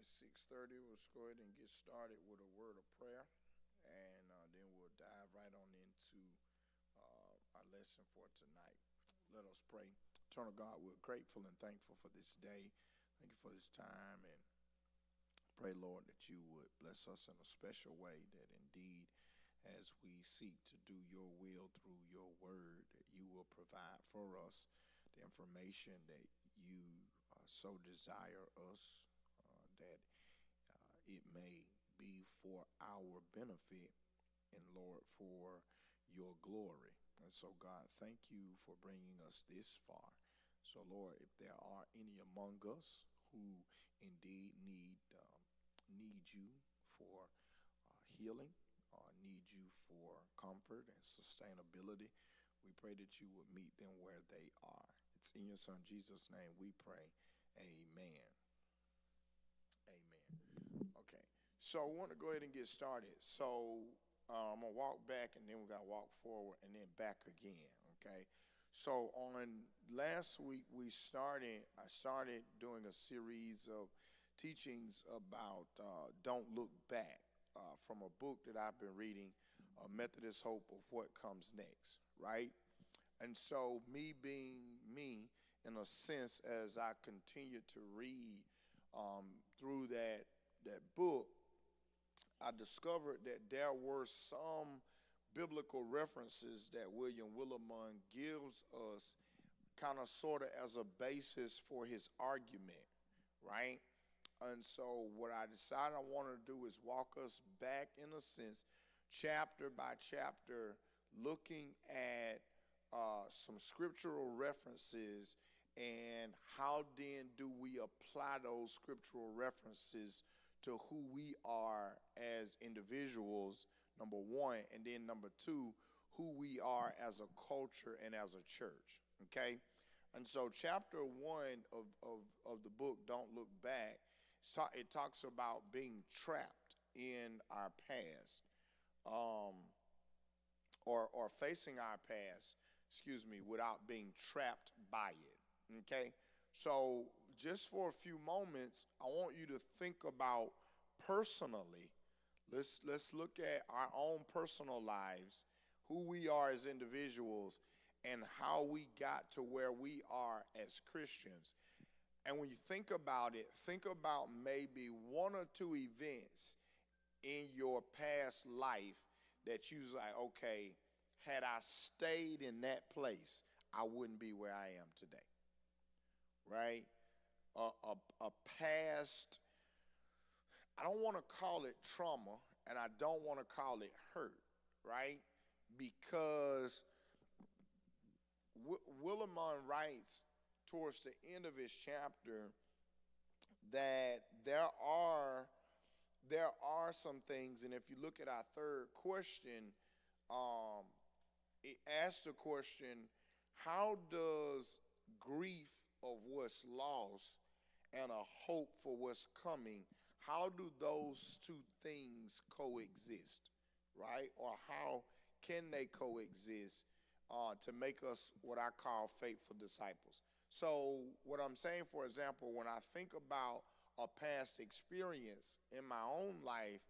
It's 6:30. Let's go ahead and get started with a word of prayer, and then we'll dive right on into our lesson for tonight. Let us pray. Eternal God, we're grateful and thankful for this day. Thank you for this time, and pray, Lord, that you would bless us in a special way, that indeed, as we seek to do your will through your word, that you will provide for us the information that you so desire us, that it may be for our benefit, and Lord, for your glory. And so, God, thank you for bringing us this far. So, Lord, if there are any among us who indeed need you for healing, or need you for comfort and sustainability, we pray that you would meet them where they are. It's in your Son Jesus' name we pray. Amen. Amen. Okay. So I want to go ahead and get started. So I'm going to walk back, and then we got to walk forward and then back again. Okay. So on last week I started doing a series of teachings about Don't Look Back, from a book that I've been reading, Methodist Hope of What Comes Next, right? And so me being me, in a sense, as I continue to read through that book, I discovered that there were some biblical references that William Willimon gives us kind of sort of as a basis for his argument, right? And so what I decided I wanted to do is walk us back, in a sense, chapter by chapter, looking at some scriptural references, and how then do we apply those scriptural references to who we are as individuals, number one, and then number two, who we are as a culture and as a church, okay? And so chapter one of the book, Don't Look Back, it talks about being trapped in our past, or facing our past, without being trapped by it, okay? So just for a few moments, I want you to think about personally, let's look at our own personal lives, who we are as individuals, and how we got to where we are as Christians. And when you think about it, think about maybe one or two events in your past life that you was like, okay, had I stayed in that place, I wouldn't be where I am today, right? A past, I don't want to call it trauma, and I don't want to call it hurt, right? Because Willimon writes towards the end of his chapter that there are some things, and if you look at our third question, it asks the question, how does grief of what's lost and a hope for what's coming, how do those two things coexist, right? Or how can they coexist to make us what I call faithful disciples? So what I'm saying, for example, when I think about a past experience in my own life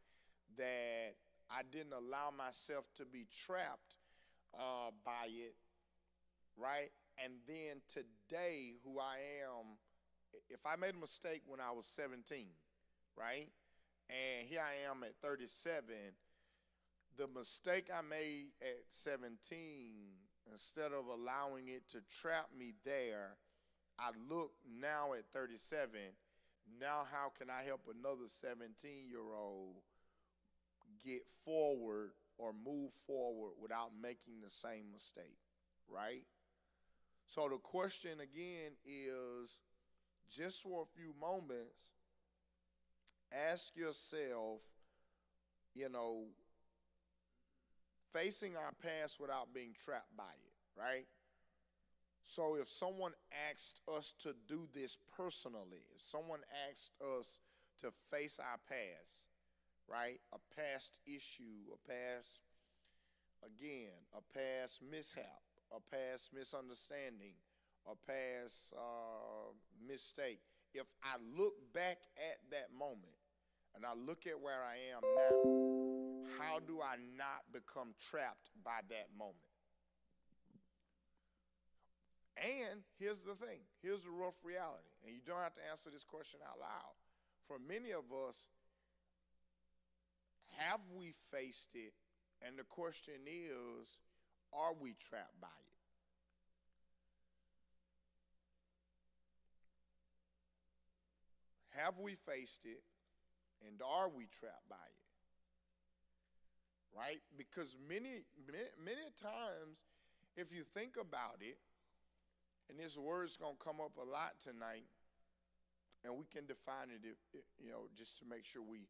that I didn't allow myself to be trapped by it, right? And then today, who I am, if I made a mistake when I was 17, right? And here I am at 37, the mistake I made at 17, instead of allowing it to trap me there, I look now at 37, now how can I help another 17-year-old get forward or move forward without making the same mistake, right? So the question again is, just for a few moments, ask yourself, facing our past without being trapped by it, right? So if someone asked us to do this personally, if someone asked us to face our past, right? A past issue, a past mishap, a past misunderstanding, a past mistake. if I look back at that moment and I look at where I am now, how do I not become trapped by that moment? And here's the thing. Here's the rough reality. And you don't have to answer this question out loud. For many of us, have we faced it? And the question is, are we trapped by it? Have we faced it? And are we trapped by it? Right? Because many times, if you think about it, and this word's going to come up a lot tonight, and we can define it, just to make sure we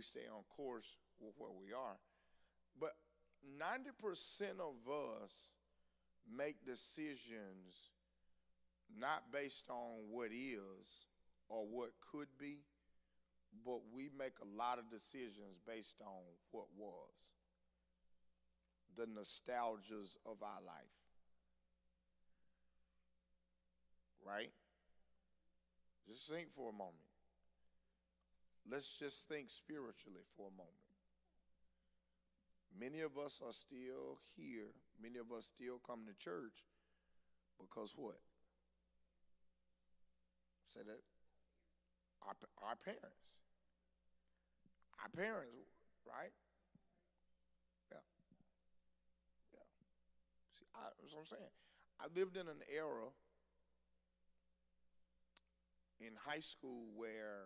stay on course with where we are. But 90% of us make decisions not based on what is or what could be, but we make a lot of decisions based on what was, the nostalgias of our life. Right? Just think for a moment. Let's just think spiritually for a moment. Many of us are still here. Many of us still come to church because what? Say that. Our parents. Our parents, right? Yeah. Yeah. See, that's what I'm saying. I lived in an era in high school where,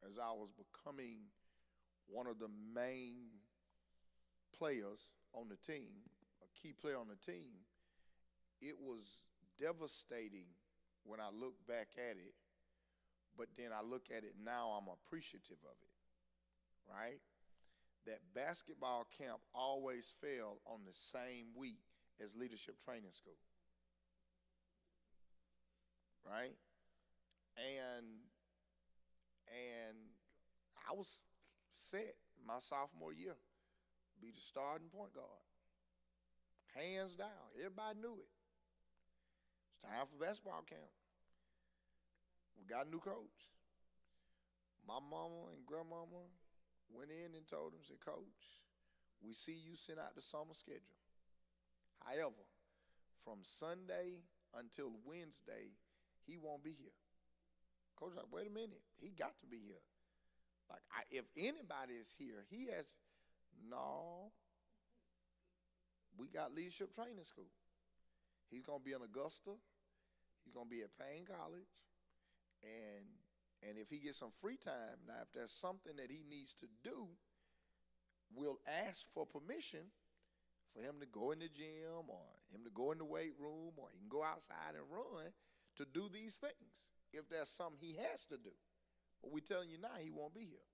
as I was becoming one of the main players on the team, a key player on the team, it was devastating when I look back at it, but then I look at it now, I'm appreciative of it, right? That basketball camp always fell on the same week as leadership training school, right? And I was set my sophomore year, be the starting point guard. Hands down. Everybody knew it. It's time for basketball camp. We got a new coach. My mama and grandmama went in and told him, said, Coach, we see you sent out the summer schedule. However, from Sunday until Wednesday, he won't be here. Coach was like, wait a minute. He got to be here. Like, if anybody is here, he has, no. We got leadership training school. He's going to be in Augusta. He's going to be at Payne College. And if he gets some free time, now if there's something that he needs to do, we'll ask for permission for him to go in the gym or him to go in the weight room or he can go outside and run to do these things if there's something he has to do. But we're telling you now he won't be here.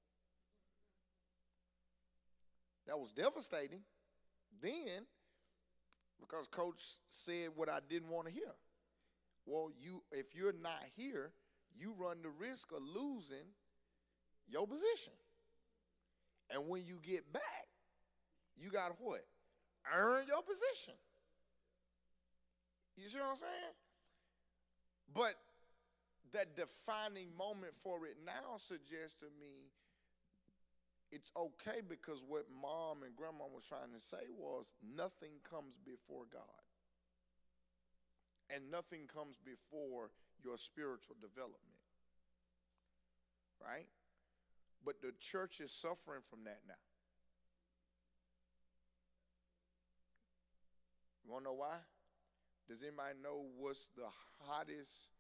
That was devastating then because Coach said what I didn't want to hear. Well, if you're not here, you run the risk of losing your position. And when you get back, you got to what? Earn your position. You see what I'm saying? But that defining moment for it now suggests to me it's okay because what Mom and Grandma was trying to say was nothing comes before God. And nothing comes before your spiritual development. Right? But the church is suffering from that now. You want to know why? Does anybody know what's the hottest,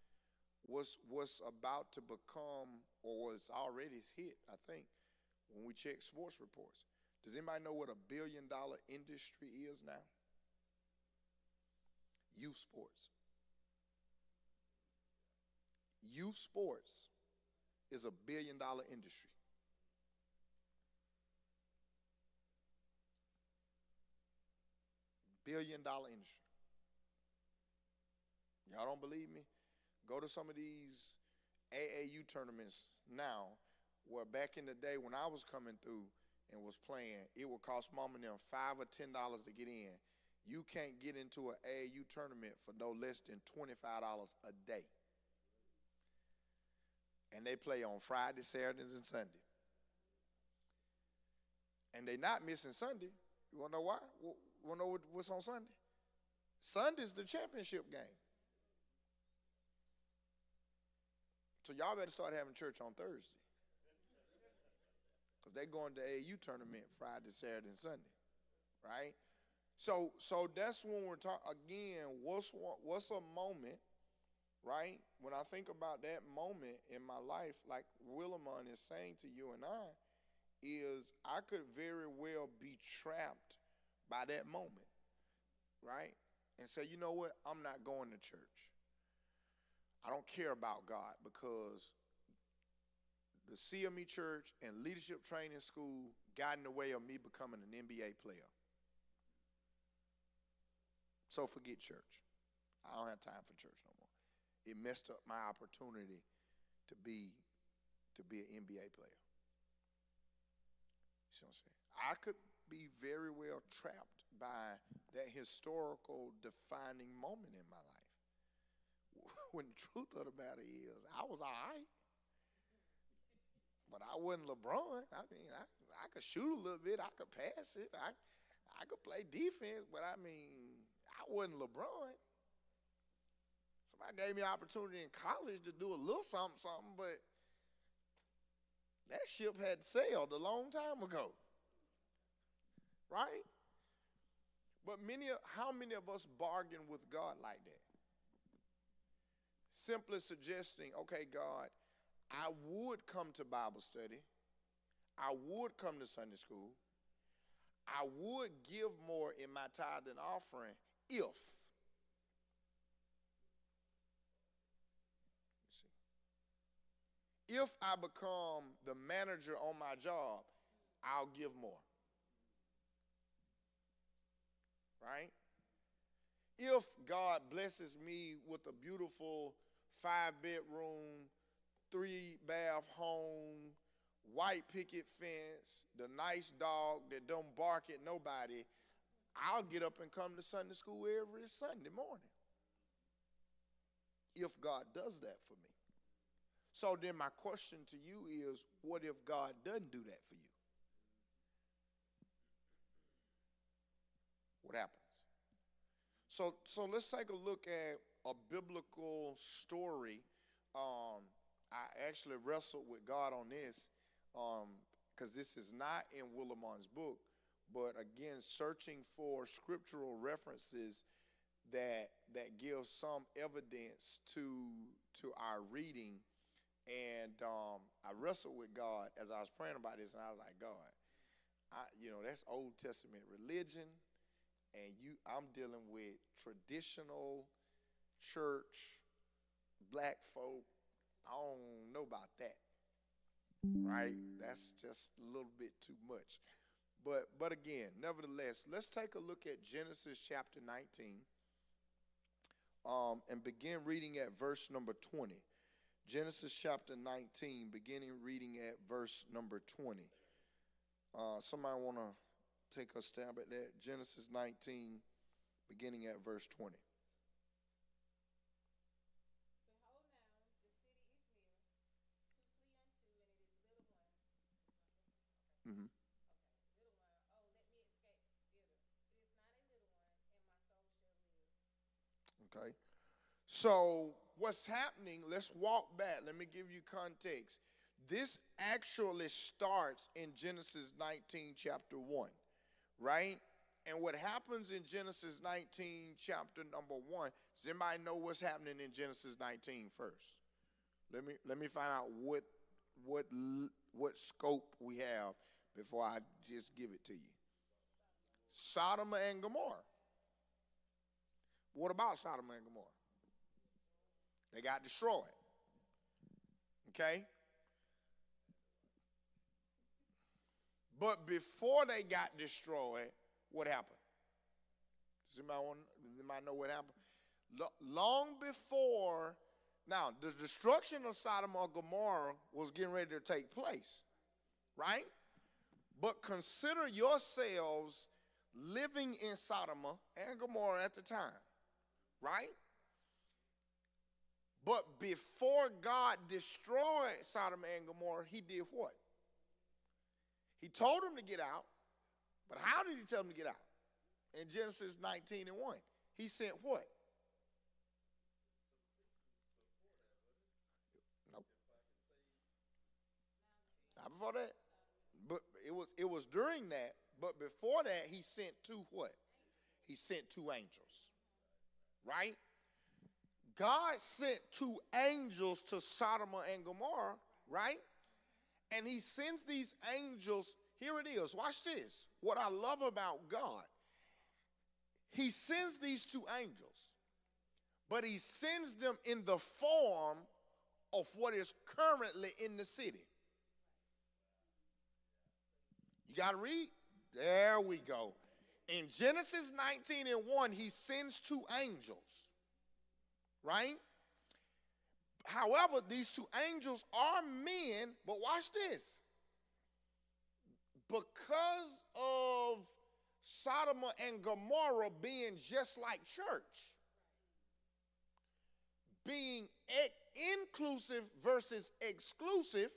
what's about to become, or what's already hit, I think, when we check sports reports? Does anybody know what $1 billion industry is now? Youth sports. Youth sports is $1 billion industry. $1 billion industry. Y'all don't believe me? Go to some of these AAU tournaments now, where back in the day when I was coming through and was playing, it would cost Mom and them $5 or $10 to get in. You can't get into an AAU tournament for no less than $25 a day. And they play on Friday, Saturdays, and Sunday. And they not missing Sunday. You want to know why? You want to know what's on Sunday? Sunday's the championship game. So y'all better start having church on Thursday. Because they're going to AAU tournament Friday, Saturday, and Sunday. Right? So that's when we're talking, again, what's a moment, right? When I think about that moment in my life, like Willimon is saying to you and I, is I could very well be trapped by that moment, right? And say, you know what, I'm not going to church. I don't care about God because the CME Church and Leadership Training School got in the way of me becoming an NBA player. So forget church. I don't have time for church no more. It messed up my opportunity to be an NBA player. You see what I'm saying? I could be very well trapped by that historical defining moment in my life. When the truth of the matter is, I was all right. But I wasn't LeBron. I mean, I could shoot a little bit. I could pass it. I could play defense. But, I mean, I wasn't LeBron. Somebody gave me an opportunity in college to do a little something, but that ship had sailed a long time ago. Right? But how many of us bargain with God like that? Simply suggesting, okay, God, I would come to Bible study. I would come to Sunday school. I would give more in my tithe and offering if I become the manager on my job, I'll give more. Right? If God blesses me with a beautiful 5-bedroom, 3-bath home, white picket fence, the nice dog that don't bark at nobody, I'll get up and come to Sunday school every Sunday morning. If God does that for me. So then my question to you is, what if God doesn't do that for you? What happens? So let's take a look at a biblical story. I actually wrestled with God on this because this is not in Willimon's book, but again, searching for scriptural references that give some evidence to our reading. And I wrestled with God as I was praying about this, and I was like, God, that's Old Testament religion, and I'm dealing with traditional church, black folk. I don't know about that, right? That's just a little bit too much. But again, nevertheless, let's take a look at Genesis chapter 19 and begin reading at verse number 20. Genesis chapter 19, beginning reading at verse number 20. Somebody want to take a stab at that? Genesis 19, beginning at verse 20. Mm-hmm. Okay. So what's happening, let's walk back. Let me give you context. This actually starts in Genesis 19, chapter 1, right? And what happens in Genesis 19, chapter number 1, does anybody know what's happening in Genesis 19 first? Let me find out what scope we have before I just give it to you. Sodom and Gomorrah. What about Sodom and Gomorrah? They got destroyed. Okay? But before they got destroyed, what happened? Does anybody know what happened? Long before, now, the destruction of Sodom and Gomorrah was getting ready to take place, right? But consider yourselves living in Sodom and Gomorrah at the time, right? But before God destroyed Sodom and Gomorrah, he did what? He told them to get out, but how did he tell them to get out? In Genesis 19 and 1, he sent what? Nope. Not before that. But it was during that, but before that, he sent two what? He sent two angels. Right? God sent two angels to Sodom and Gomorrah, right? And he sends these angels. Here it is. Watch this. What I love about God, he sends these two angels, but he sends them in the form of what is currently in the city. You got to read? There we go. In Genesis 19 and 1, he sends two angels, right? However, these two angels are men, but watch this. Because of Sodom and Gomorrah being just like church, being inclusive versus exclusive,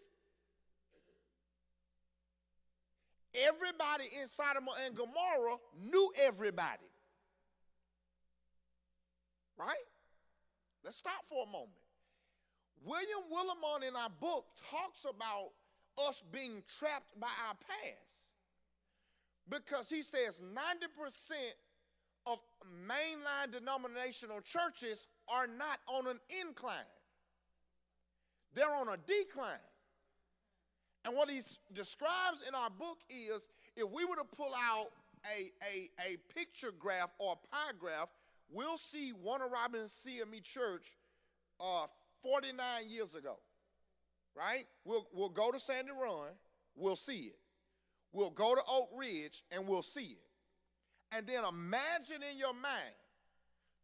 everybody in Sodom and Gomorrah knew everybody. Right? Let's stop for a moment. William Willimon in our book talks about us being trapped by our past. Because he says 90% of mainline denominational churches are not on an incline. They're on a decline. And what he describes in our book is, if we were to pull out a picture graph or a pie graph, we'll see Warner Robins CME Church 49 years ago, right? We'll go to Sandy Run, we'll see it. We'll go to Oak Ridge, and we'll see it. And then imagine in your mind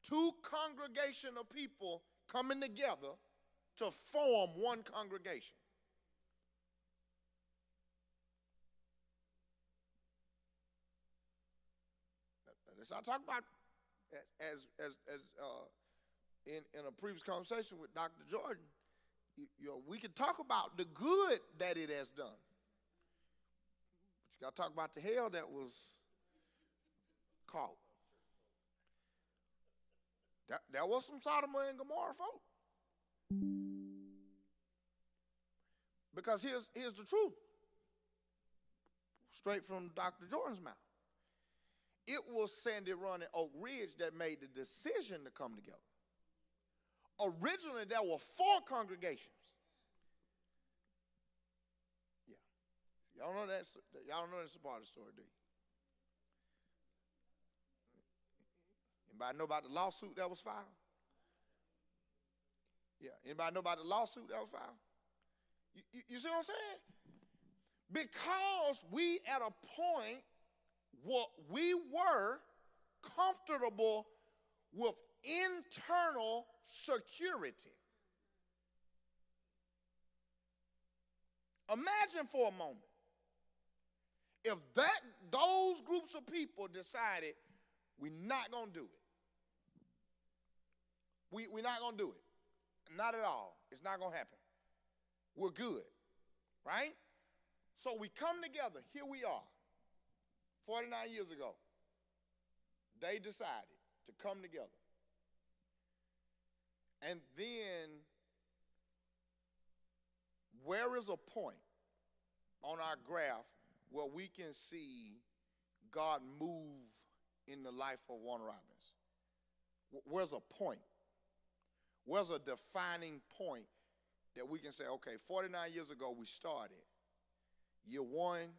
two congregation of people coming together to form one congregation. Let's not talk about, as in a previous conversation with Dr. Jordan, we can talk about the good that it has done. But you got to talk about the hell that was caught. There was some Sodom and Gomorrah folk. Because here's the truth, straight from Dr. Jordan's mouth. It was Sandy Run and Oak Ridge that made the decision to come together. Originally, there were 4 congregations. Yeah. Y'all know that's a part of the story, do you? Anybody know about the lawsuit that was filed? Yeah. Anybody know about the lawsuit that was filed? You see what I'm saying? Because we at a point what we were comfortable with internal security. Imagine for a moment if those groups of people decided we're not going to do it. We're not going to do it. Not at all. It's not going to happen. We're good, right? So we come together. Here we are. 49 years ago, they decided to come together. And then, where is a point on our graph where we can see God move in the life of Warner Robins? Where's a point? Where's a defining point that we can say, okay, 49 years ago we started. Year 1, it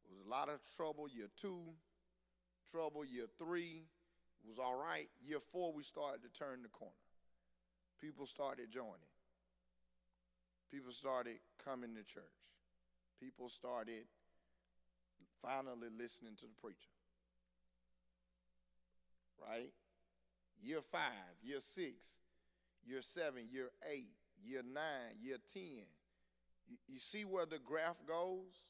was a lot of trouble. Year 2, trouble. Year 3, it was all right. Year 4, we started to turn the corner. People started joining. People started coming to church. People started finally listening to the preacher. Right? Year 5, year 6, year 7, year 8, year 9, year 10. You see where the graph goes?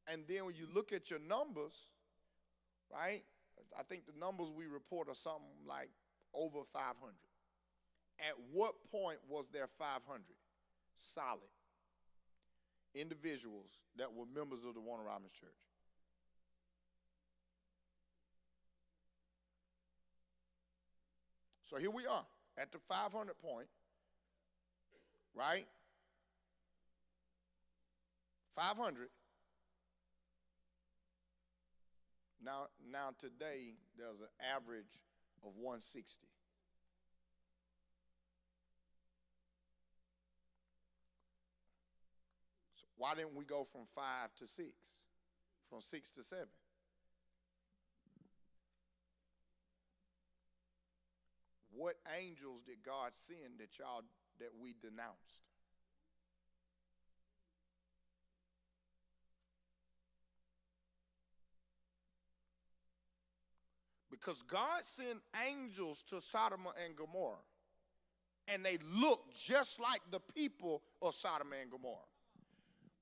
And then when you look at your numbers, right? I think the numbers we report are something like over 500. At what point was there 500 solid individuals that were members of the Warner Robins Church? So here we are at the 500 point, right? 500. Now today there's an average of 160. So why didn't we go from 5 to 6, from 6 to 7? What angels did God send that we denounced? Because God sent angels to Sodom and Gomorrah, and they looked just like the people of Sodom and Gomorrah.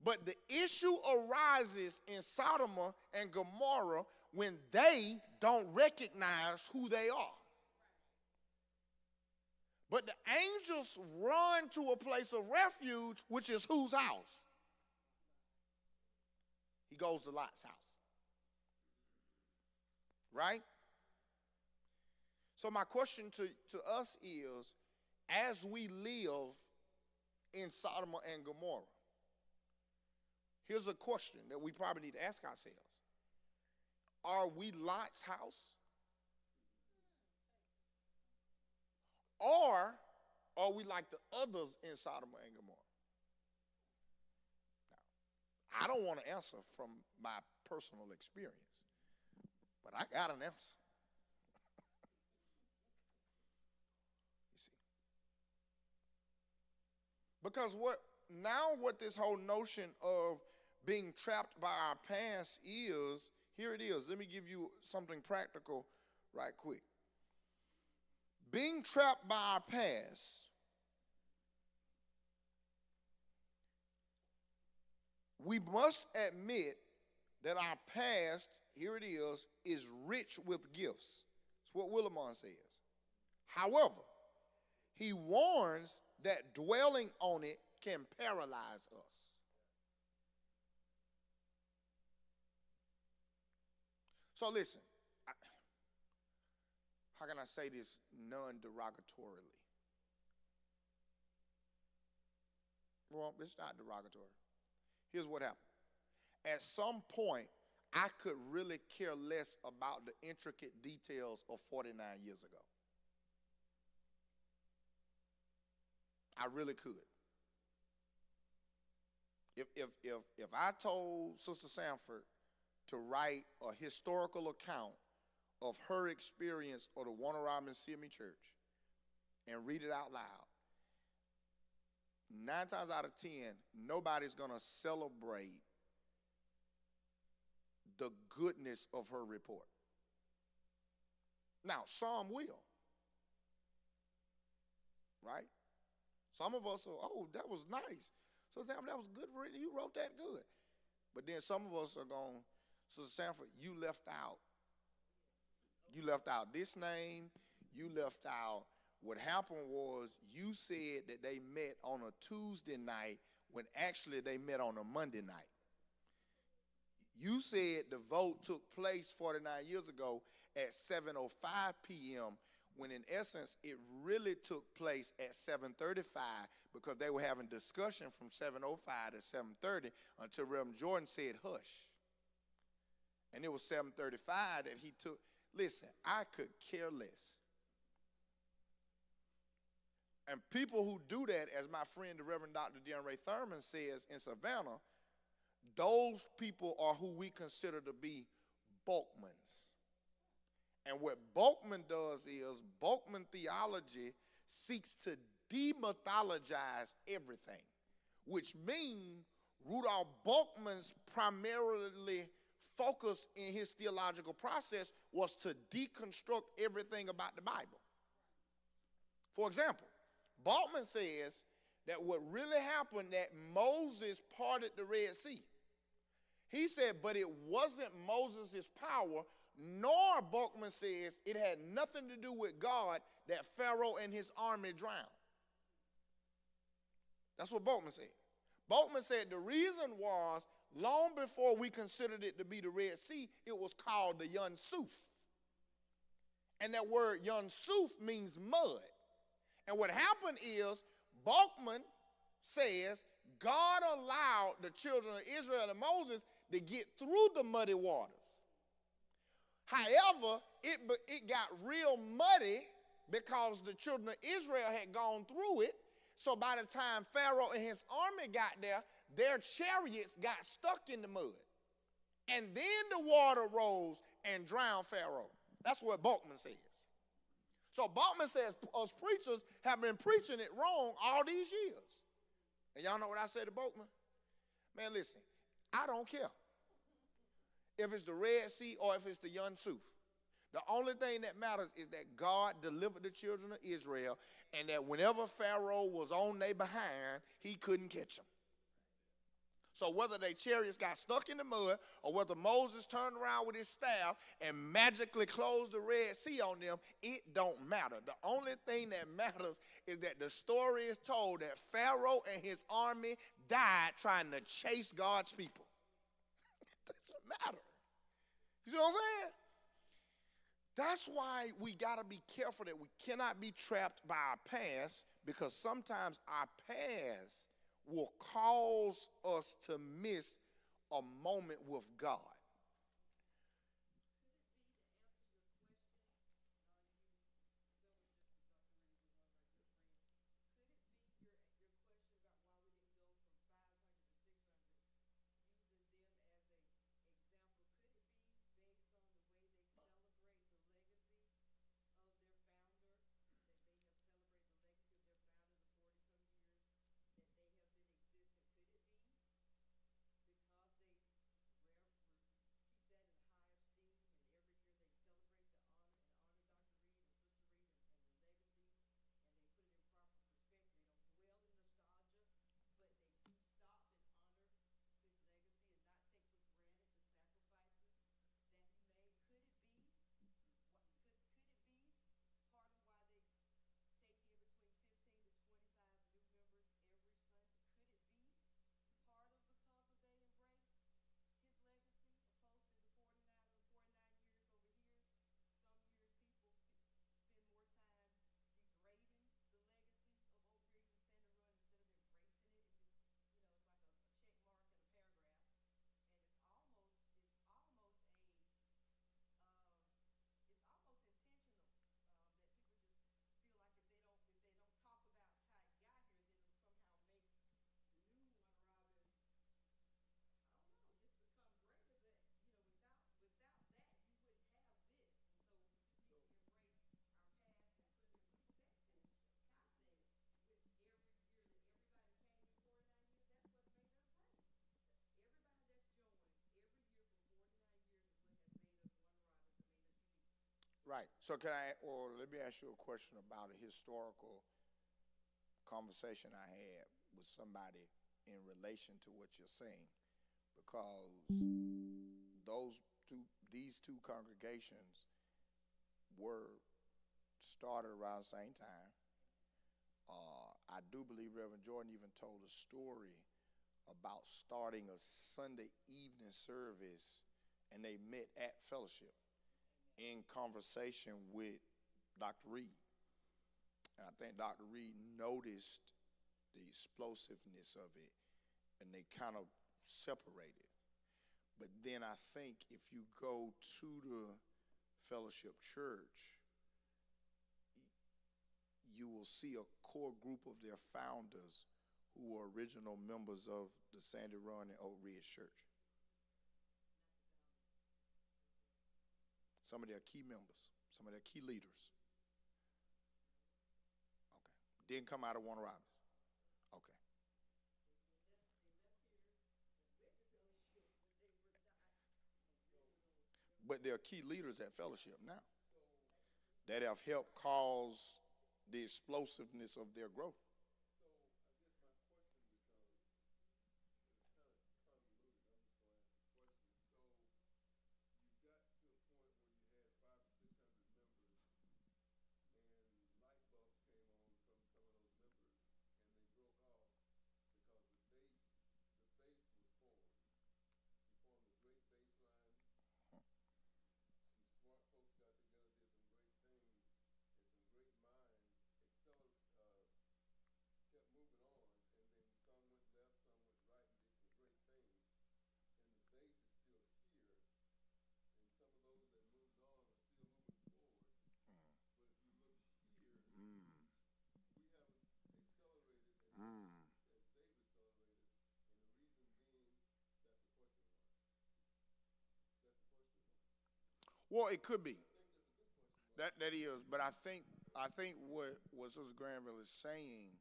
But the issue arises in Sodom and Gomorrah when they don't recognize who they are. But the angels run to a place of refuge, which is whose house? He goes to Lot's house. Right? So my question to us is, as we live in Sodom and Gomorrah, here's a question that we probably need to ask ourselves. Are we Lot's house? Or are we like the others in Sodom and Gomorrah? Now, I don't want to answer from my personal experience, but I got an answer. You see. Because what this whole notion of being trapped by our past is, here it is. Let me give you something practical right quick. Being trapped by our past we must admit that our past, here it is rich with gifts. That's what Willimon says. However, he warns that dwelling on it can paralyze us. So listen, how can I say this non-derogatorily? Well, it's not derogatory. Here's what happened. At some point, I could really care less about the intricate details of 49 years ago. I really could. If I told Sister Sanford to write a historical account of her experience of the Warner Robins CME Church and read it out loud, 9 times out of 10, nobody's going to celebrate the goodness of her report. Now, some will, right? Some of us are, oh, that was nice. So that was good for it. You wrote that good. But then some of us are going, Sister Sanford, you left out. You left out this name. You left out. What happened was you said that they met on a Tuesday night when actually they met on a Monday night. You said the vote took place 49 years ago at 7:05 p.m. when in essence it really took place at 7:35 because they were having discussion from 7:05 to 7:30 until Reverend Jordan said hush. And it was 7:35 that he took. Listen, I could care less. And people who do that, as my friend, the Reverend Dr. Deon Ray Thurman says in Savannah, those people are who we consider to be Bulkmans. And what Bulkman does is, Bulkman theology seeks to demythologize everything, which means Rudolph Bulkman's primarily focus in his theological process was to deconstruct everything about the Bible. For example, Bulkman says that what really happened, that Moses parted the Red Sea. He said, but it wasn't Moses' power, nor Bulkman says it had nothing to do with God that Pharaoh and his army drowned. That's what Bulkman said. Bulkman said the reason was, long before we considered it to be the Red Sea, it was called the Yam Suf. And that word Yam Suf means mud. And what happened is, Bulkman says God allowed the children of Israel and Moses to get through the muddy waters. However, it got real muddy because the children of Israel had gone through it. So by the time Pharaoh and his army got there, their chariots got stuck in the mud. And then the water rose and drowned Pharaoh. That's what Bulkman says. So Bulkman says us preachers have been preaching it wrong all these years. And y'all know what I said to Bulkman? Man, listen, I don't care if it's the Red Sea or if it's the Yam Suf. The only thing that matters is that God delivered the children of Israel, and that whenever Pharaoh was on their behind, he couldn't catch them. So whether their chariots got stuck in the mud or whether Moses turned around with his staff and magically closed the Red Sea on them, it don't matter. The only thing that matters is that the story is told that Pharaoh and his army died trying to chase God's people. It doesn't matter. You see what I'm saying? That's why we got to be careful that we cannot be trapped by our past, because sometimes our past will cause us to miss a moment with God. Right. So let me ask you a question about a historical conversation I had with somebody in relation to what you're saying, because these two congregations were started around the same time. I do believe Reverend Jordan even told a story about starting a Sunday evening service, and they met at fellowship in conversation with Dr. Reed. And I think Dr. Reed noticed the explosiveness of it, and they kind of separated. But then I think if you go to the fellowship church, you will see a core group of their founders who were original members of the Sandy Run and Oak Ridge Church. Some of their key members, some of their key leaders. Okay. Didn't come out of Warner Robins. Okay. But they're key leaders at fellowship now that have helped cause the explosiveness of their growth. Well, it could be. That is, but I think what Sister Granville is saying,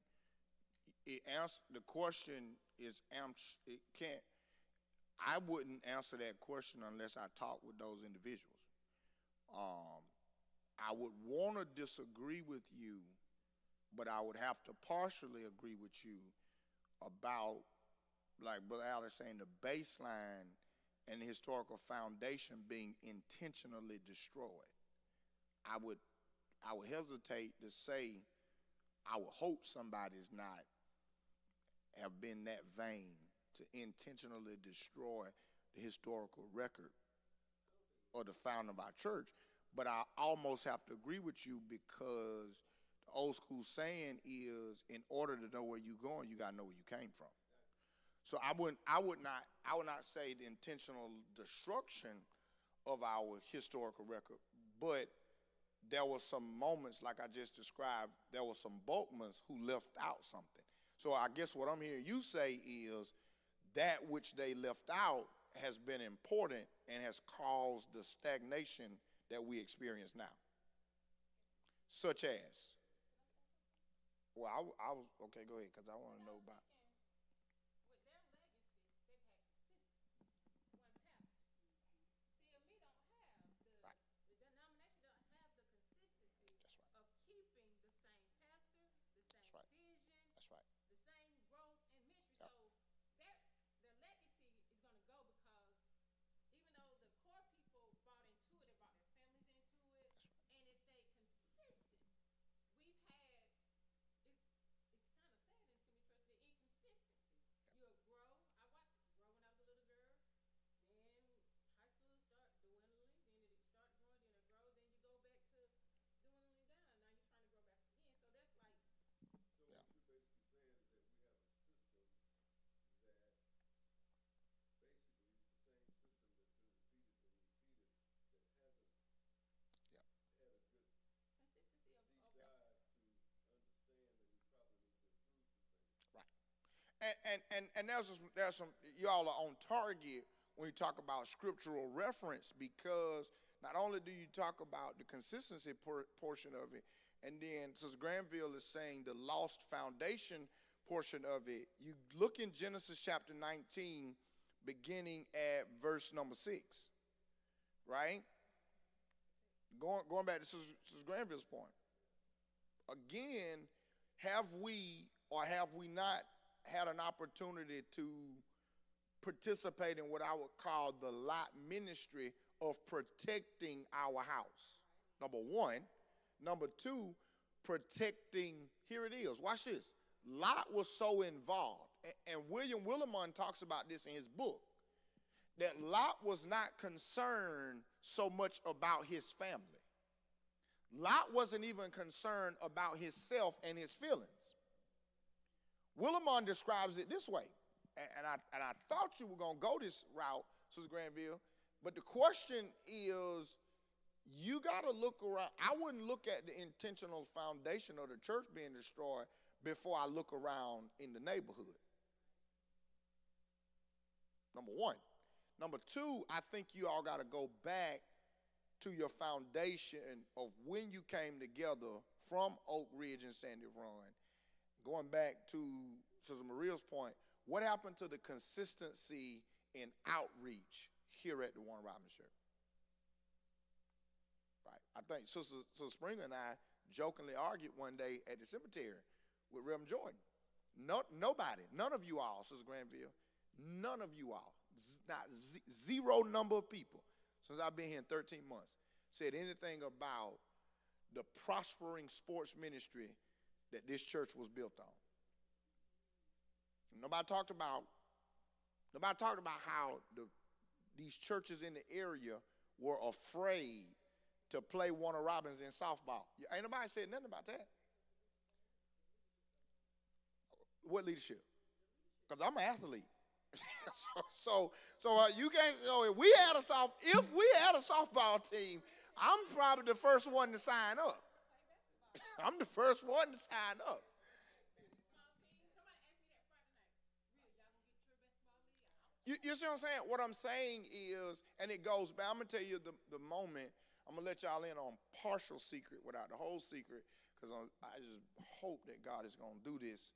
the question is it can't. I wouldn't answer that question unless I talk with those individuals. Um, I would want to disagree with you, but I would have to partially agree with you about, like Brother Alex saying, the baseline and the historical foundation being intentionally destroyed. I would I would hesitate to say I would hope somebody's not have been that vain to intentionally destroy the historical record or the founding of our church. But I almost have to agree with you because the old school saying is, in order to know where you're going, you got to know where you came from. So I would not say the intentional destruction of our historical record, but there were some moments, like I just described, there were some Bulkmans who left out something. So I guess what I'm hearing you say is that which they left out has been important and has caused the stagnation that we experience now. Such as, well, I was, okay, go ahead, because I want to know about. Right. That's right. That's right. Yep. And there's some y'all are on target when you talk about scriptural reference, because not only do you talk about the consistency portion of it, and then Sister Granville is saying the lost foundation portion of it. You look in Genesis chapter 19, beginning at verse number 6, right? Going back to Sister Granville's point. Again, have we not had an opportunity to participate in what I would call the Lot ministry of protecting our house? Number one. Number two, protecting, here it is, watch this. Lot was so involved, and William Willimon talks about this in his book, that Lot was not concerned so much about his family. Lot wasn't even concerned about himself and his feelings. Willimon describes it this way, and I thought you were going to go this route, Sister Granville, but the question is, you got to look around. I wouldn't look at the intentional foundation of the church being destroyed before I look around in the neighborhood. Number one. Number two, I think you all got to go back to your foundation of when you came together from Oak Ridge and Sandy Run. Going back to Sister Maria's point, what happened to the consistency in outreach here at the Warren Robins Church? Right. I think Sister Springer and I jokingly argued one day at the cemetery with Reverend Jordan. Nobody, none of you all, Sister Granville, none of you all, not zero number of people since I've been here in 13 months said anything about the prospering sports ministry that this church was built on. Nobody talked about how these churches in the area were afraid to play Warner Robins in softball. Ain't nobody said nothing about that. What leadership? Because I'm an athlete. so you can't. So if we had a softball team, I'm probably the first one to sign up. I'm the first one to sign up. You see what I'm saying? What I'm saying is, and it goes back, I'm going to tell you the moment I'm going to let y'all in on partial secret without the whole secret, because I just hope that God is going to do this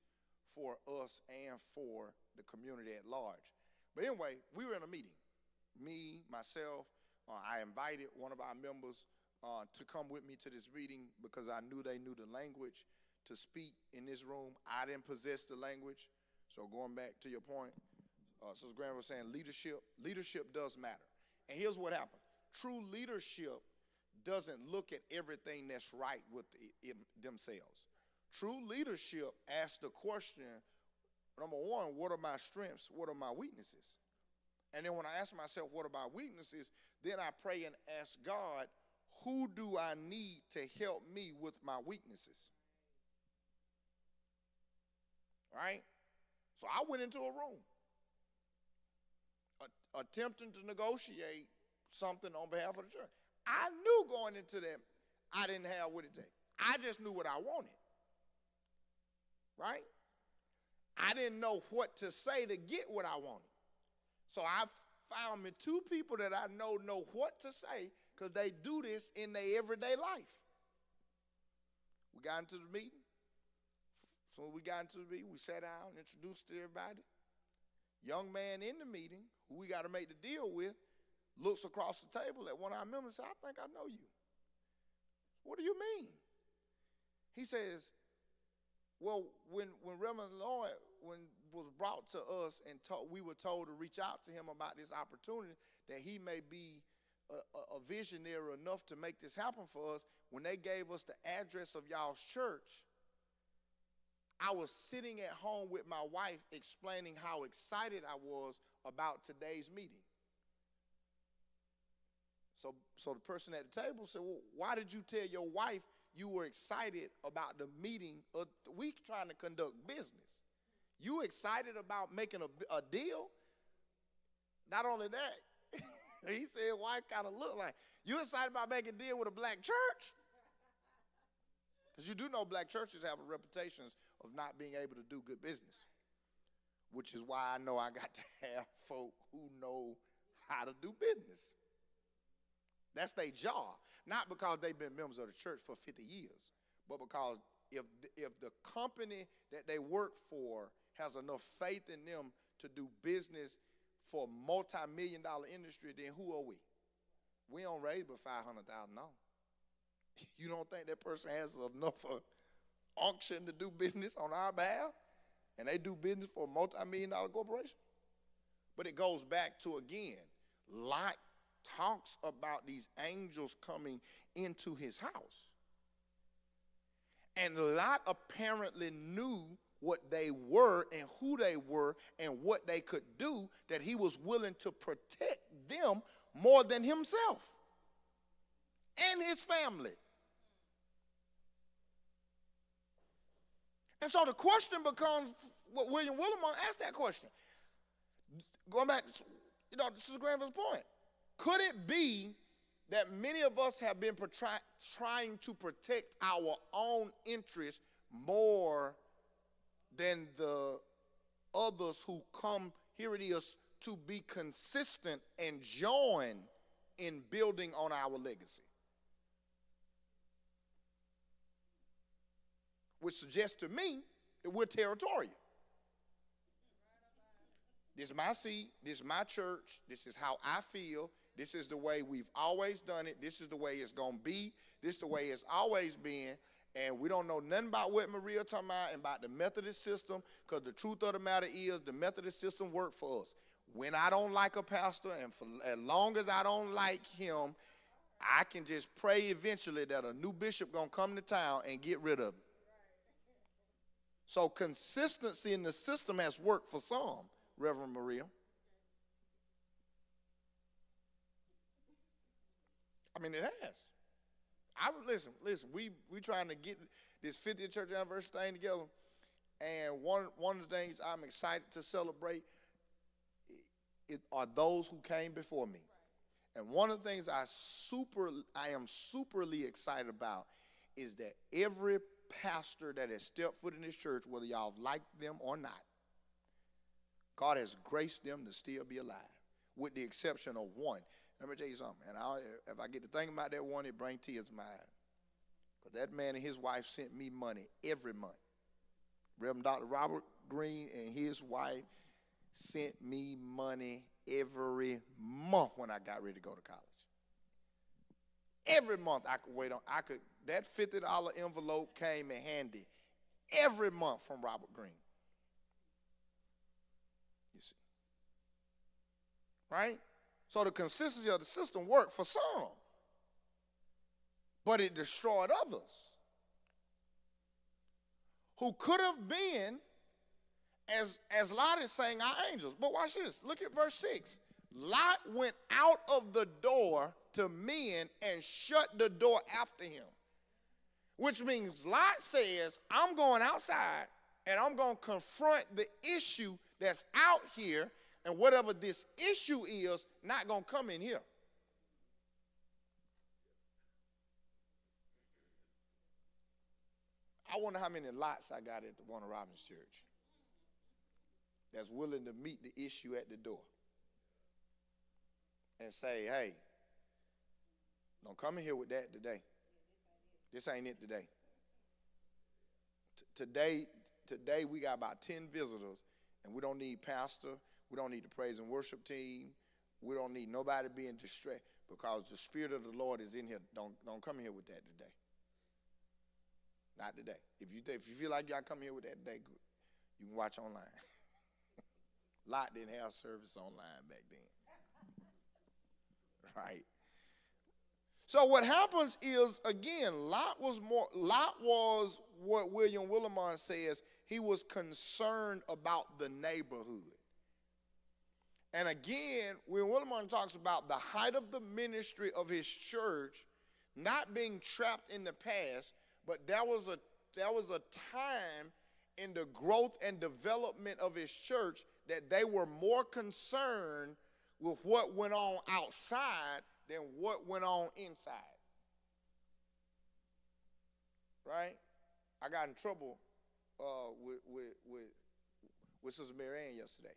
for us and for the community at large. But anyway, we were in a meeting. Me, myself, I invited one of our members to come with me to this meeting because I knew they knew the language to speak in this room. I didn't possess the language. So going back to your point, Sister Graham was saying leadership does matter. And here's what happened. True leadership doesn't look at everything that's right with themselves. True leadership asks the question, number one, what are my strengths? What are my weaknesses? And then when I ask myself, what are my weaknesses? Then I pray and ask God, who do I need to help me with my weaknesses? Right? So I went into a room attempting to negotiate something on behalf of the church. I knew going into that I didn't have what it takes. I just knew what I wanted. Right? I didn't know what to say to get what I wanted. So I found me two people that I know what to say because they do this in their everyday life. We got into the meeting. So when we got into the meeting, we sat down, introduced everybody. Young man in the meeting, who we got to make the deal with, looks across the table at one of our members and says, I think I know you. What do you mean? He says, well, when Reverend Lloyd was brought to us and we were told to reach out to him about this opportunity, that he may be a visionary enough to make this happen for us, when they gave us the address of y'all's church, I was sitting at home with my wife explaining how excited I was about today's meeting. So the person at the table said, well, why did you tell your wife you were excited about the meeting of the week trying to conduct business? You excited about making a deal? Not only that, he said, why it kind of look like, you excited about making a deal with a black church? Because you do know black churches have a reputation of not being able to do good business, which is why I know I got to have folk who know how to do business. That's their job. Not because they've been members of the church for 50 years, but because if the company that they work for has enough faith in them to do business for a multi-million-dollar industry, then who are we? We don't raise but $500,000. You don't think that person has enough unction to do business on our behalf? And they do business for a multi-million-dollar corporation? But it goes back to, again, Lot talks about these angels coming into his house. And Lot apparently knew what they were and who they were and what they could do, that he was willing to protect them more than himself and his family. And so the question becomes, what William Willimon asked that question. Going back to, Sister Granville's point. Could it be that many of us have been trying to protect our own interests more than the others who come, here it is, to be consistent and join in building on our legacy? Which suggests to me that we're territorial. This is my seat, this is my church, this is how I feel, this is the way we've always done it, this is the way it's going to be, this is the way it's always been, and we don't know nothing about what Maria talking about and about the Methodist system, because the truth of the matter is the Methodist system worked for us. When I don't like a pastor, and for as long as I don't like him, I can just pray eventually that a new bishop going to come to town and get rid of him. So consistency in the system has worked for some, Reverend Maria. I mean, it has. Listen, we trying to get this 50th church anniversary thing together, and one of the things I'm excited to celebrate are those who came before me. And one of the things I am superly excited about is that every pastor that has stepped foot in this church, whether y'all like them or not, God has graced them to still be alive, with the exception of one. Let me tell you something. And if I get to think about that one, it brings tears to my eyes. Because that man and his wife sent me money every month. Reverend Dr. Robert Green and his wife sent me money every month when I got ready to go to college. Every month I could wait on. That $50 envelope came in handy every month from Robert Green. You see. Right? So the consistency of the system worked for some, but it destroyed others who could have been, as Lot is saying, our angels. But watch this. Look at verse 6. Lot went out of the door to men and shut the door after him, which means Lot says, I'm going outside and I'm going to confront the issue that's out here, and whatever this issue is, not going to come in here. I wonder how many lots I got at the Warner Robins Church that's willing to meet the issue at the door and say, hey, don't come in here with that today. This ain't it today. Today we got about 10 visitors, and we don't need pastor. We don't need the praise and worship team. We don't need nobody being distracted, because the Spirit of the Lord is in here. Don't come here with that today. Not today. If you feel like y'all come here with that today, good. You can watch online. Lot didn't have service online back then. Right? So what happens is, again, Lot was what William Willimon says, he was concerned about the neighborhood. And again, William Willimon talks about the height of the ministry of his church not being trapped in the past, but there was a time in the growth and development of his church that they were more concerned with what went on outside than what went on inside. Right? I got in trouble with Sister Mary Ann yesterday,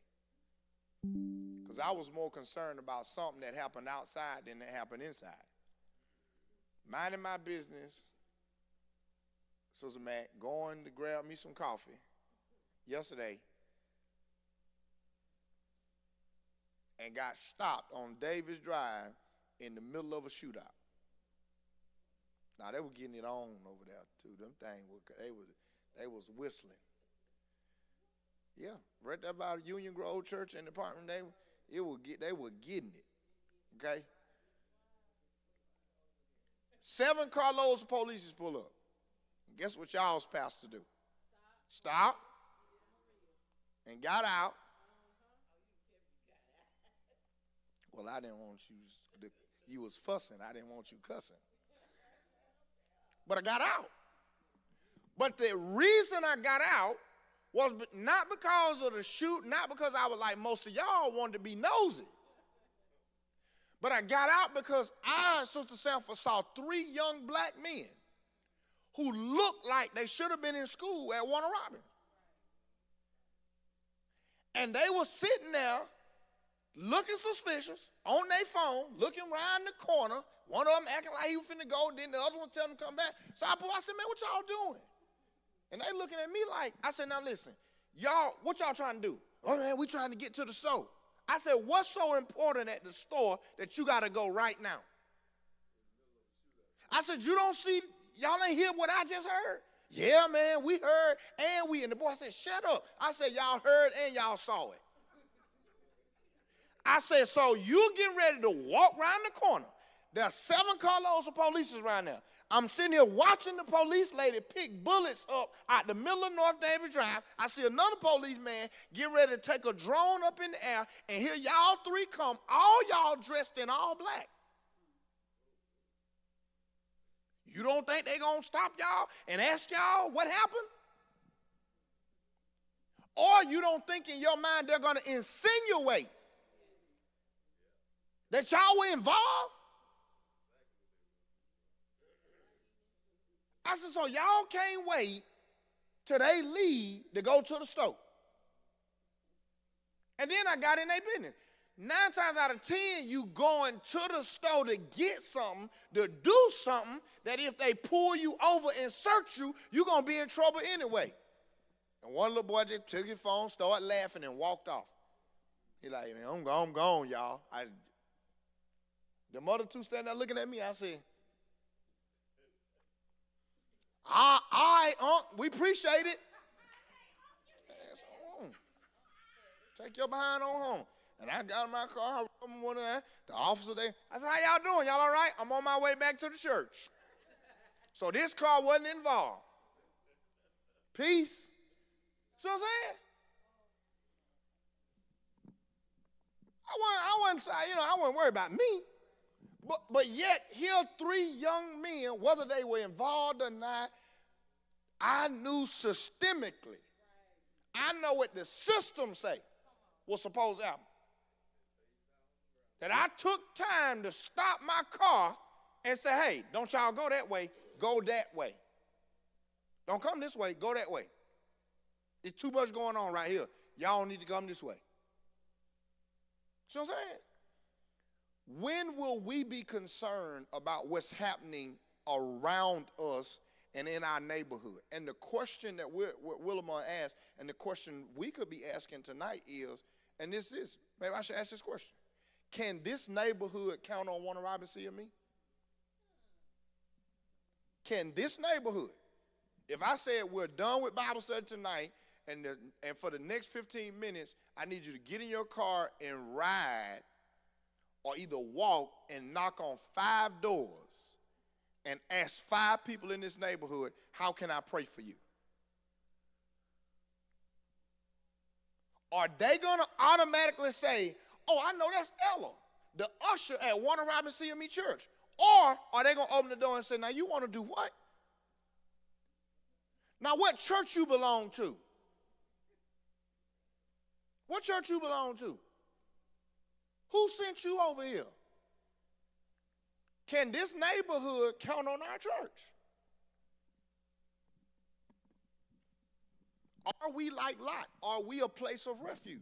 because I was more concerned about something that happened outside than that happened inside. Minding my business, Sister Matt, going to grab me some coffee yesterday, and got stopped on Davis Drive in the middle of a shootout. Now, they were getting it on over there, too. Them things, they was whistling. Yeah, right there by Union Grove Church and Department, they were getting it, okay? 7 carloads of police pull up. And guess what y'all's pastor do? Stop. And got out. Well, I didn't want you was fussing. I didn't want you cussing. But I got out. But the reason I got out was not because of the shoot, not because I was like most of y'all wanted to be nosy. But I got out because Sister Sanford, saw 3 young black men who looked like they should have been in school at Warner Robins. And they were sitting there looking suspicious on their phone, looking around the corner. One of them acting like he was finna go, then the other one telling him to come back. So I said, man, what y'all doing? And they looking at me like, I said, now listen, y'all, what y'all trying to do? Oh, man, we trying to get to the store. I said, what's so important at the store that you got to go right now? I said, you don't see, y'all ain't hear what I just heard? Yeah, man, we heard, and the boy said, shut up. I said, y'all heard and y'all saw it. I said, so you getting ready to walk around the corner. There are 7 carloads of police around there. I'm sitting here watching the police lady pick bullets up out the middle of North Davis Drive. I see another policeman getting ready to take a drone up in the air, and here y'all 3 come, all y'all dressed in all black. You don't think they gonna stop y'all and ask y'all what happened? Or you don't think in your mind they're gonna insinuate that y'all were involved? I said, so y'all can't wait till they leave to go to the store. And then I got in their business. 9 times out of 10, you going to the store to get something, to do something, that if they pull you over and search you, you're going to be in trouble anyway. And one little boy just took his phone, started laughing, and walked off. He like, man, I'm gone, y'all. The mother two standing there looking at me, I said, all right, we appreciate it. Take your behind on home. And I got in my car, the officer there. I said, how y'all doing? Y'all all right? I'm on my way back to the church. So this car wasn't involved. Peace. See what I'm saying? I wasn't worried about me. But yet, here 3 young men, whether they were involved or not, I knew systemically. I know what the system say was supposed to happen. That I took time to stop my car and say, hey, don't y'all go that way, go that way. Don't come this way, go that way. It's too much going on right here. Y'all need to come this way. See what I'm saying? When will we be concerned about what's happening around us and in our neighborhood? And the question that Willamon asked, and the question we could be asking tonight is, and this is, maybe I should ask this question. Can this neighborhood count on Warner Robins CME? Can this neighborhood, if I said we're done with Bible study tonight, and for the next 15 minutes, I need you to get in your car and ride, or either walk and knock on 5 doors and ask 5 people in this neighborhood, how can I pray for you? Are they going to automatically say, oh, I know that's Ella, the usher at Warner Robins CME Church? Or are they going to open the door and say, now you want to do what? Now what church you belong to? What church you belong to? Who sent you over here? Can this neighborhood count on our church? Are we like Lot? Are we a place of refuge?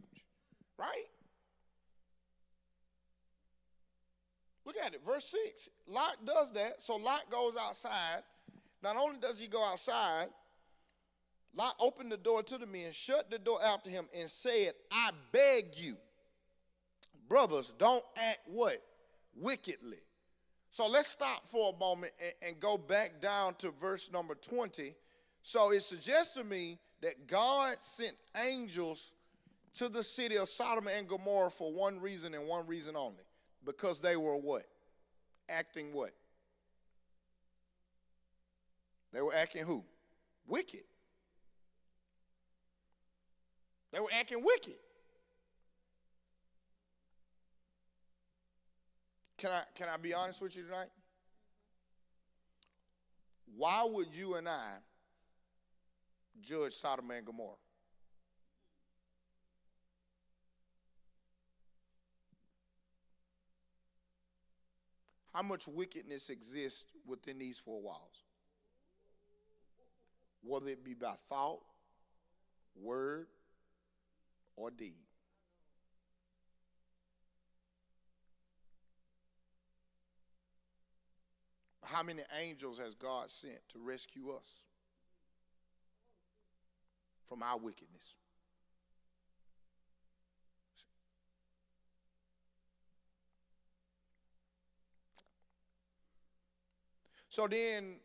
Right? Look at it, verse 6. Lot does that, so Lot goes outside. Not only does he go outside, Lot opened the door to the men, shut the door after him, and said, I beg you, brothers, don't act what? Wickedly. So let's stop for a moment and go back down to verse number 20. So it suggests to me that God sent angels to the city of Sodom and Gomorrah for one reason and one reason only. Because they were what? Acting what? They were acting who? Wicked. They were acting wicked. Can I be honest with you tonight? Why would you and I judge Sodom and Gomorrah? How much wickedness exists within these 4 walls? Whether it be by thought, word, or deed. How many angels has God sent to rescue us from our wickedness? So then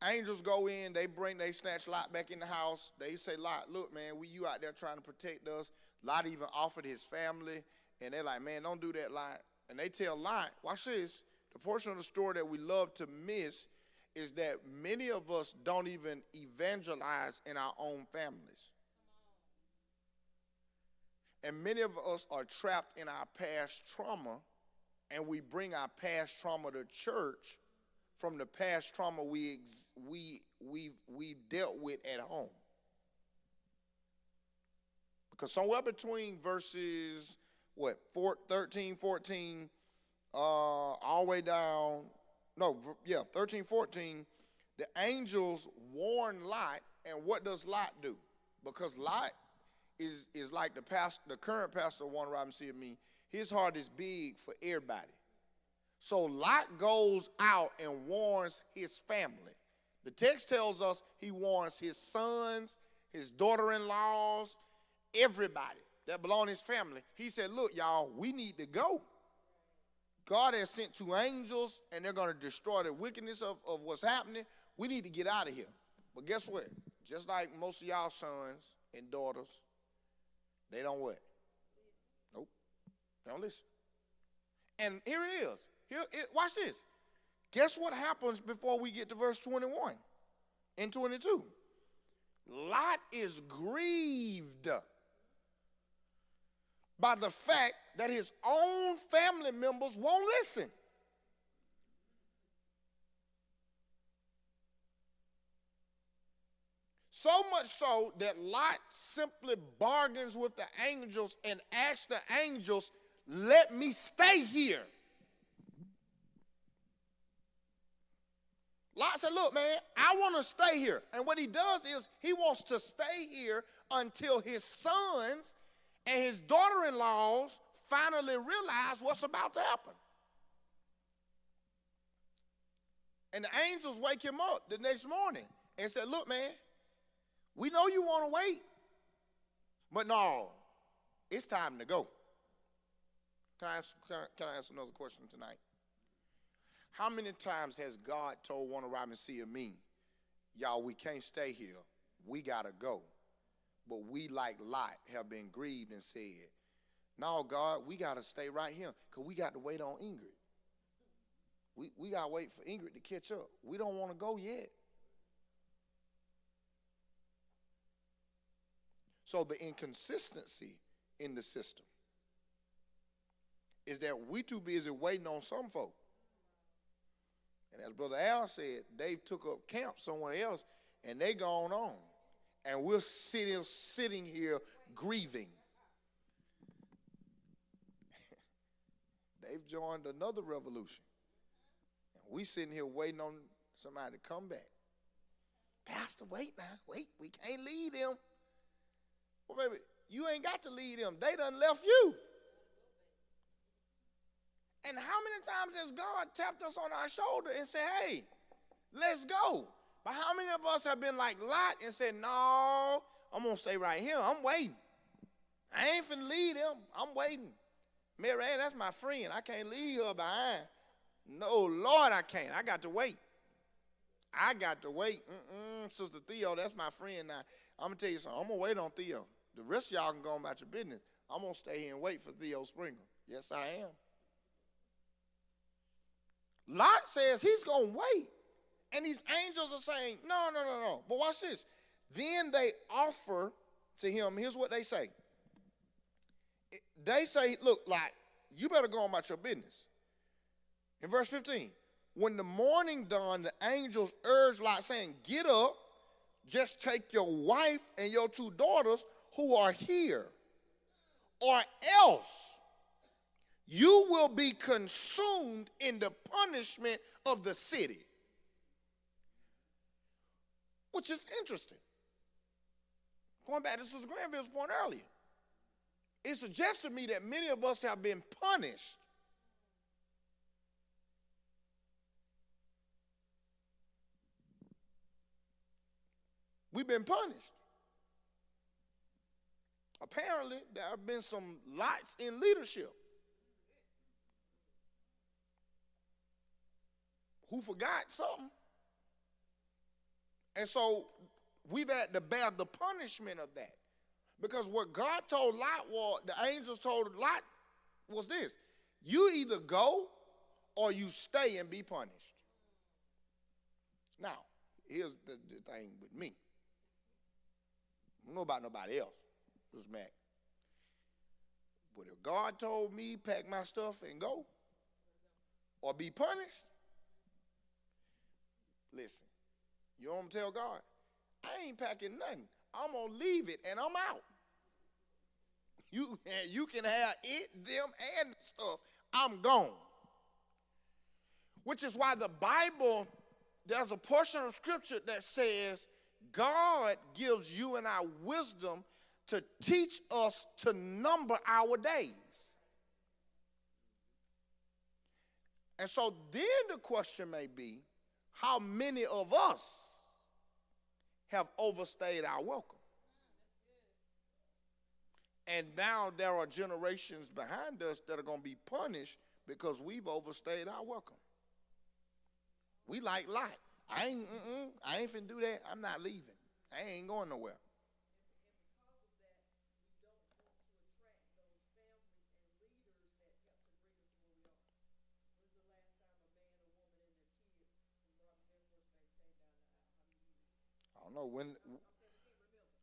angels go in, they snatch Lot back in the house. They say, Lot, look, man, you out there trying to protect us. Lot even offered his family, and they're like, man, don't do that, Lot. And they tell Lot, watch this, the portion of the story that we love to miss is that many of us don't even evangelize in our own families. And many of us are trapped in our past trauma, and we bring our past trauma to church from the past trauma we dealt with at home. Because somewhere between verses, 13, 14, all the way down, 13, 14, the angels warn Lot, and what does Lot do? Because Lot is like the current pastor of Warner Robins CME. His heart is big for everybody. So Lot goes out and warns his family. The text tells us he warns his sons, his daughter-in-laws, everybody that belong to his family. He said, look, y'all, we need to go. God has sent 2 angels, and they're going to destroy the wickedness of what's happening. We need to get out of here. But guess what? Just like most of y'all sons and daughters, they don't what? Nope. They don't listen. And here it is. Watch this. Guess what happens before we get to verse 21 and 22? Lot is grieved by the fact that his own family members won't listen. So much so that Lot simply bargains with the angels and asks the angels, let me stay here. Lot said, look, man, I want to stay here. And what he does is he wants to stay here until his sons and his daughter-in-laws finally realize what's about to happen. And the angels wake him up the next morning and said, look, man, we know you want to wait, but no, it's time to go. Can I ask another question tonight? How many times has God told Warner Robinson and me, y'all, we can't stay here, we got to go. But we, like Lot, have been grieved and said, no, God, we got to stay right here because we got to wait on Ingrid. We got to wait for Ingrid to catch up. We don't want to go yet. So the inconsistency in the system is that we too busy waiting on some folk. And as Brother Al said, they took up camp somewhere else, and they gone on. And we're sitting here grieving. They've joined another revolution. And we sitting here waiting on somebody to come back. Pastor, wait now. Wait, we can't lead them. Well, baby, you ain't got to lead them. They done left you. And how many times has God tapped us on our shoulder and said, hey, let's go? But how many of us have been like Lot and said, no, I'm going to stay right here. I'm waiting. I ain't finna lead him. I'm waiting. Mary Ann, that's my friend. I can't leave her behind. No, Lord, I can't. I got to wait. I got to wait. Sister Theo, that's my friend now. I'm going to tell you something. I'm going to wait on Theo. The rest of y'all can go on about your business. I'm going to stay here and wait for Theo Springer. Yes, I am. Lot says he's going to wait. And these angels are saying, no. But watch this. Then they offer to him. Here's what they say. They say, look, Lot, you better go on about your business. In verse 15, when the morning dawned, the angels urged Lot, saying, get up, just take your wife and your 2 daughters who are here, or else you will be consumed in the punishment of the city. Which is interesting. Going back to Sister Granville's point earlier, it suggests to me that many of us have been punished we've been punished. Apparently, there have been some Lots in leadership who forgot something. And so we've had to bear the punishment of that. Because what God told Lot was, the angels told Lot was this: you either go or you stay and be punished. Now, here's the thing with me. I don't know about nobody else. It was Mac. But if God told me pack my stuff and go or be punished, listen, you know what I'm tell God? I ain't packing nothing. I'm going to leave it and I'm out. You can have it, them, and the stuff. I'm gone. Which is why the Bible, there's a portion of scripture that says God gives you and I wisdom to teach us to number our days. And so then the question may be, how many of us have overstayed our welcome? And now there are generations behind us that are going to be punished because we've overstayed our welcome. We like Lot. I ain't finna do that. I'm not leaving. I ain't going nowhere. I don't know when,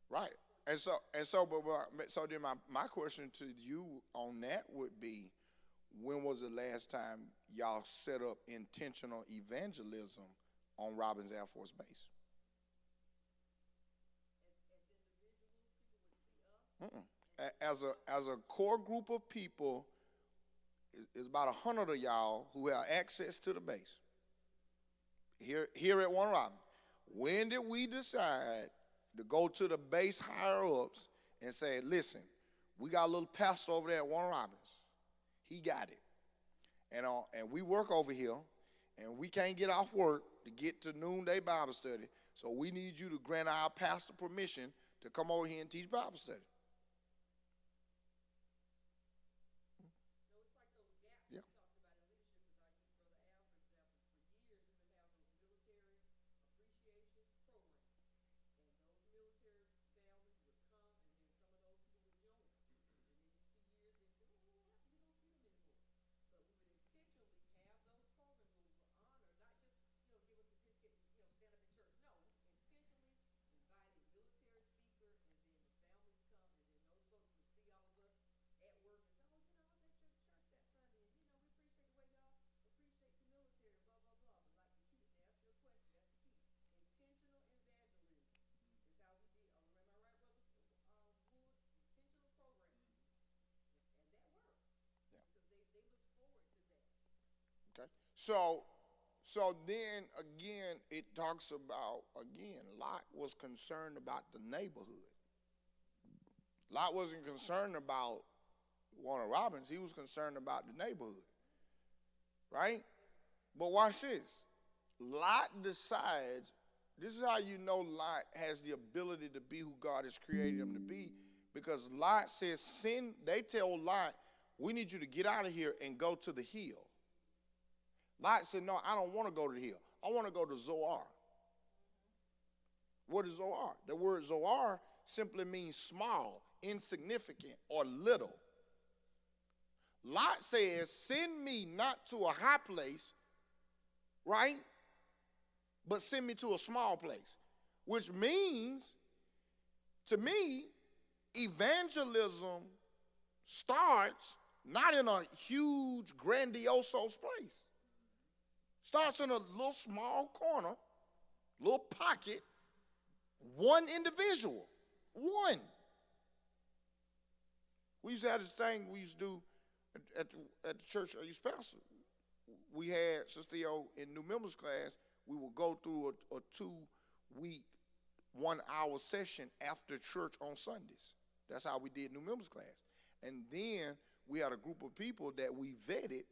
right? So then my question to you on that would be, when was the last time y'all set up intentional evangelism on Robins Air Force Base? As a core group of people, it's about 100 of y'all who have access to the base here at Warner Robins. When did we decide to go to the base higher ups and say, listen, we got a little pastor over there at Warner Robins. He got it. And we work over here, and we can't get off work to get to noonday Bible study, so we need you to grant our pastor permission to come over here and teach Bible study. Yeah. Okay. So then again, it talks about, again, Lot was concerned about the neighborhood. Lot wasn't concerned about Warner Robins. He was concerned about the neighborhood, right? But watch this. Lot decides, this is how you know Lot has the ability to be who God has created him to be, because Lot says, they tell Lot, we need you to get out of here and go to the hill. Lot said, no, I don't want to go to the hill. I want to go to Zoar. What is Zoar? The word Zoar simply means small, insignificant, or little. Lot says, send me not to a high place, right? But send me to a small place, which means, to me, evangelism starts not in a huge, grandiose place. Starts in a little small corner, little pocket, one individual, one. We used to have this thing we used to do at the church I used to pastor. We had, Sister Theo, in new members class, we would go through a 2-week, 1-hour session after church on Sundays. That's how we did new members class. And then we had a group of people that we vetted,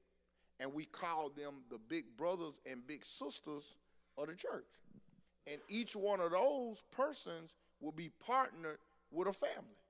and we called them the big brothers and big sisters of the church. And each one of those persons will be partnered with a family.